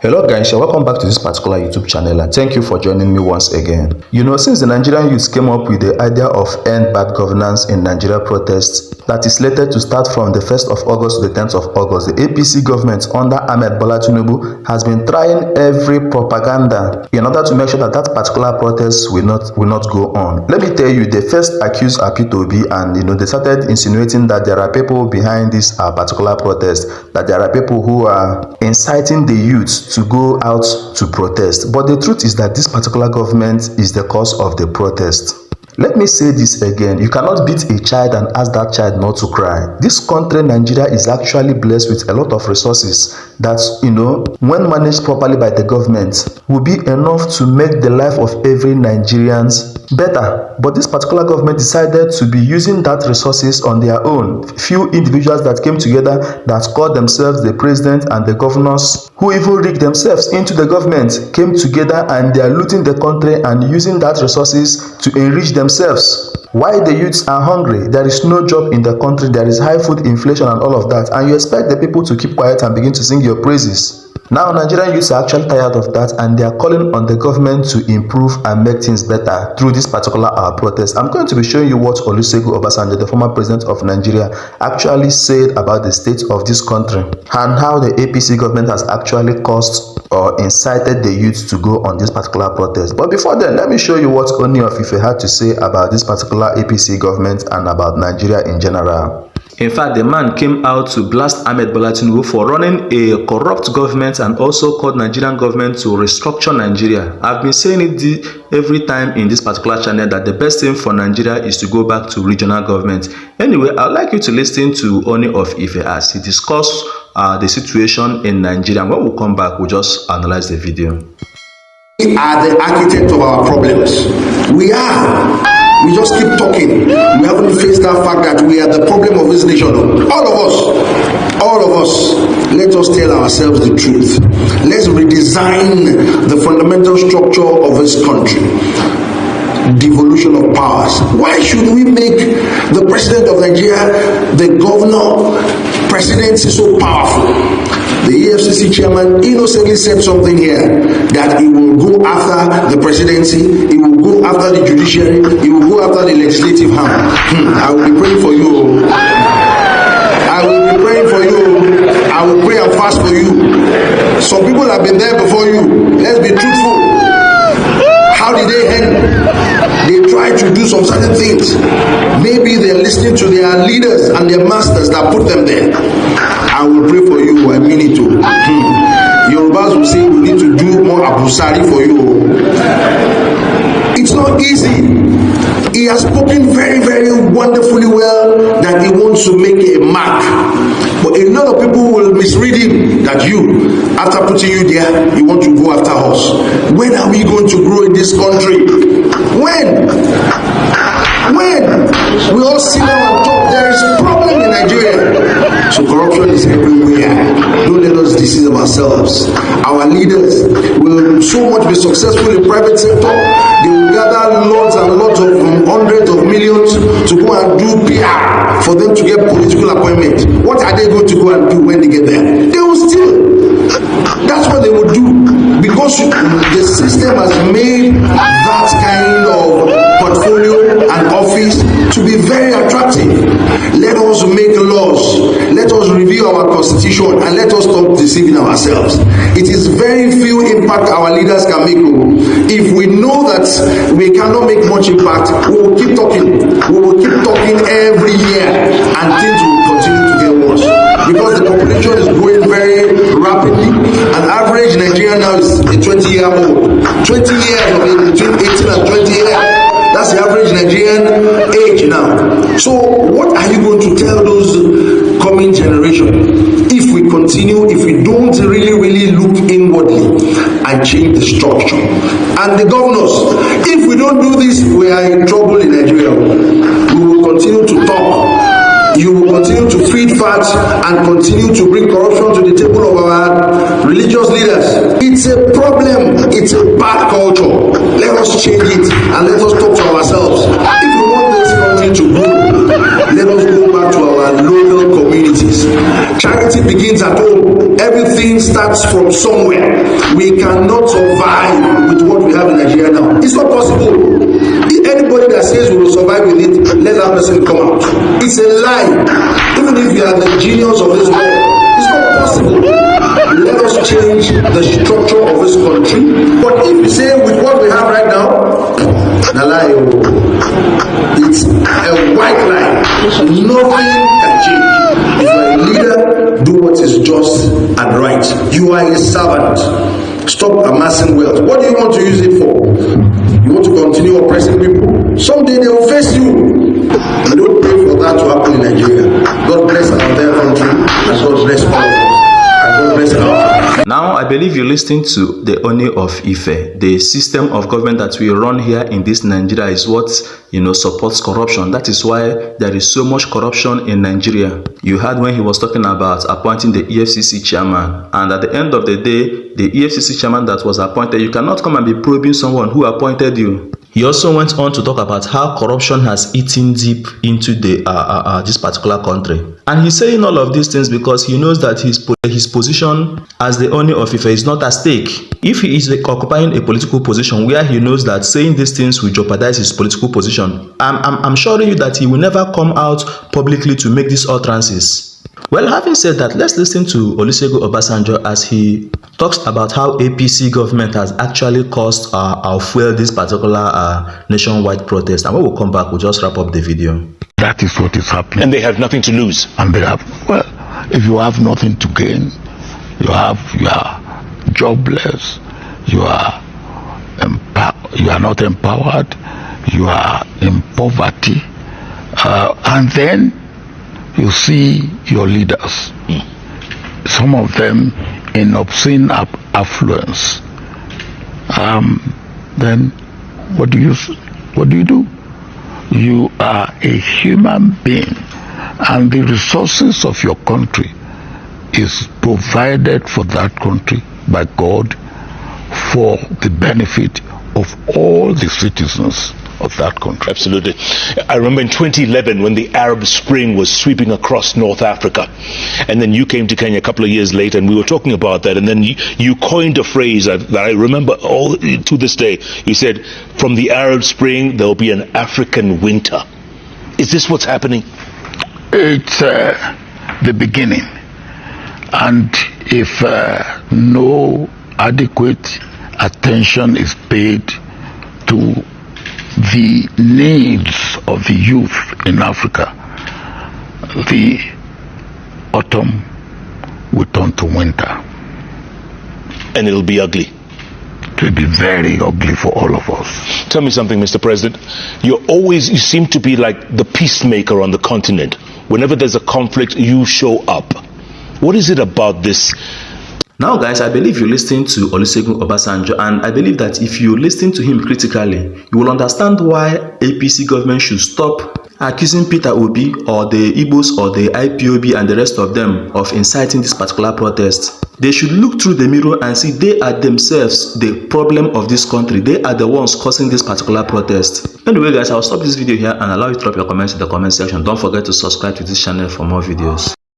Hello guys, you're welcome back to this particular YouTube channel and thank you for joining me once again. Since the Nigerian youths came up with the idea of end bad governance in Nigeria protests that is slated to start from the 1st of August to the 10th of August, the APC government under Bola TINUBU has been trying every propaganda in order to make sure that that particular protest will not go on. Let me tell you, they first accused P2B and they started insinuating that there are people behind this particular protest, that there are people who are inciting the youths to go out to protest. But the truth is that this particular government is the cause of the protest. Let me say this again, you cannot beat a child and ask that child not to cry. This country, Nigeria, is actually blessed with a lot of resources that, when managed properly by the government, will be enough to make the life of every Nigerian better. But this particular government decided to be using that resources on their own. Few individuals that came together that called themselves the president and the governors, who even rigged themselves into the government, came together and they are looting the country and using that resources to enrich themselves. Why the youths are hungry? There is no job in the country, there is high food inflation and all of that, and you expect the people to keep quiet and begin to sing your praises. Now Nigerian youths are actually tired of that and they are calling on the government to improve and make things better through this particular protest. I'm going to be showing you what Olusegun Obassanjo, the former president of Nigeria, actually said about the state of this country and how the APC government has actually caused or incited the youth to go on this particular protest. But before then, let me show you what Ooni of Ife had to say about this particular APC government and about Nigeria in general. In fact, the man came out to blast Bola TINUBU for running a corrupt government and also called Nigerian government to restructure Nigeria. I've been saying it every time in this particular channel that the best thing for Nigeria is to go back to regional government. Anyway, I'd like you to listen to Ooni of Ife as he discussed the situation in Nigeria. When we come back, we'll just analyze the video. We are the architect of our problems. We are. We just keep talking. We haven't faced that fact that we are the problem of this nation. All of us, let us tell ourselves the truth. Let's redesign the fundamental structure of this country. Devolution of powers. Why should we make the president of Nigeria, the governor, presidency so powerful? The EFCC chairman innocently said something here that he will go after the presidency, he will go after the judiciary, he will go after the legislative arm. I will be praying for you. I will be praying for you. I will pray and fast for you. Some people have been there before you. Let's be truthful. How did they end? They try to do some certain things. Maybe they're listening to their leaders and their masters that put them there. I will pray for you. I mean it too. Yorubas will say we need to do more abusari for you. It's not easy. He has spoken very, very wonderfully well that he wants to make a mark. But a lot of people will misread him that you, after putting you there, you want to go after us. When are we going to grow in this country? When? We all sit down and talk. There is a problem in Nigeria. So corruption is everywhere. Don't let us deceive ourselves. Our leaders will so much be successful in private sector. They will gather lots and lots of hundreds of millions to go and do PR for them to get political appointment. What are they going to go and do when they get there? They will steal. That's what they will do, because the system has made that kind of portfolio and office to be very attractive. Let us make laws, let us review our constitution, and let us stop deceiving ourselves. It is very few impact our leaders can make. If we know that we cannot make much impact, we will keep talking. We will keep talking every year and things will continue to get worse, because the population is growing very rapidly. An average Nigerian now is a 20-year-old. 20 years of age, between 18 and 20 years. That's the average Nigerian age now. So what are you going to tell those coming generation if we continue, if we don't really look inwardly and change the structure? And the governors, if we don't do this, we are in trouble in Nigeria. We will continue to talk. You will continue to feed fat and continue to bring corruption to the table of our religious leaders. It's a problem. It's a bad culture. Let us change it and let us talk to ourselves. If we want this country to grow, let us go back to our local communities. Charity begins at home. Everything starts from somewhere. We cannot survive with what we have in Nigeria now. It's not possible. Anybody that says we will survive with it, let that person come out. It's a lie. Even if you are the genius of this world, it's not possible. Let us change the structure of this country. But if you say with what we have right now, a lie. It's a white lie. Nothing can change. If you are a leader, do what is just and right. You are a servant. Stop amassing wealth. What do you want to use it for? You want to continue oppressing people? Someday they will face you. We don't pray for that to happen in Nigeria. God bless our entire country, and God bless all of us, and God bless our family. Now, I believe you're listening to the Ooni of Ife. The system of government that we run here in this Nigeria is what, supports corruption. That is why there is so much corruption in Nigeria. You heard when he was talking about appointing the EFCC chairman. And at the end of the day, the EFCC chairman that was appointed, you cannot come and be probing someone who appointed you. He also went on to talk about how corruption has eaten deep into this particular country. And he's saying all of these things because he knows that his position as the Ooni of Ife is not at stake. If he is occupying a political position where he knows that saying these things will jeopardize his political position, I'm assuring you that he will never come out publicly to make these utterances. Well, having said that, let's listen to Olusegun Obasanjo as he talks about how APC government has actually caused or fueled this particular nationwide protest. And when we come back, we'll just wrap up the video. That is what is happening. And they have nothing to lose. And they have, well, if you have nothing to gain, you are jobless, you are not empowered, you are in poverty, and then you see your leaders, some of them in obscene affluence. Then what do you do? You are a human being, and the resources of your country is provided for that country by God for the benefit of all the citizens of that country. Absolutely. I remember in 2011 when the Arab Spring was sweeping across North Africa, and then you came to Kenya a couple of years later, and we were talking about that, and then you coined a phrase that I remember all to this day. You said, from the Arab Spring there will be an African winter. Is this what's happening? It's the beginning, and if no adequate attention is paid to the needs of the youth in Africa, the autumn will turn to winter. And it'll be ugly. It will be very ugly for all of us. Tell me something, Mr. President. You seem to be like the peacemaker on the continent. Whenever there's a conflict, you show up. What is it about this? Now, guys, I believe you're listening to Olusegun Obasanjo, and I believe that if you listen to him critically, you will understand why APC government should stop accusing Peter Obi or the Igbos or the IPOB and the rest of them of inciting this particular protest. They should look through the mirror and see they are themselves the problem of this country. They are the ones causing this particular protest. Anyway, guys, I'll stop this video here and allow you to drop your comments in the comment section. Don't forget to subscribe to this channel for more videos.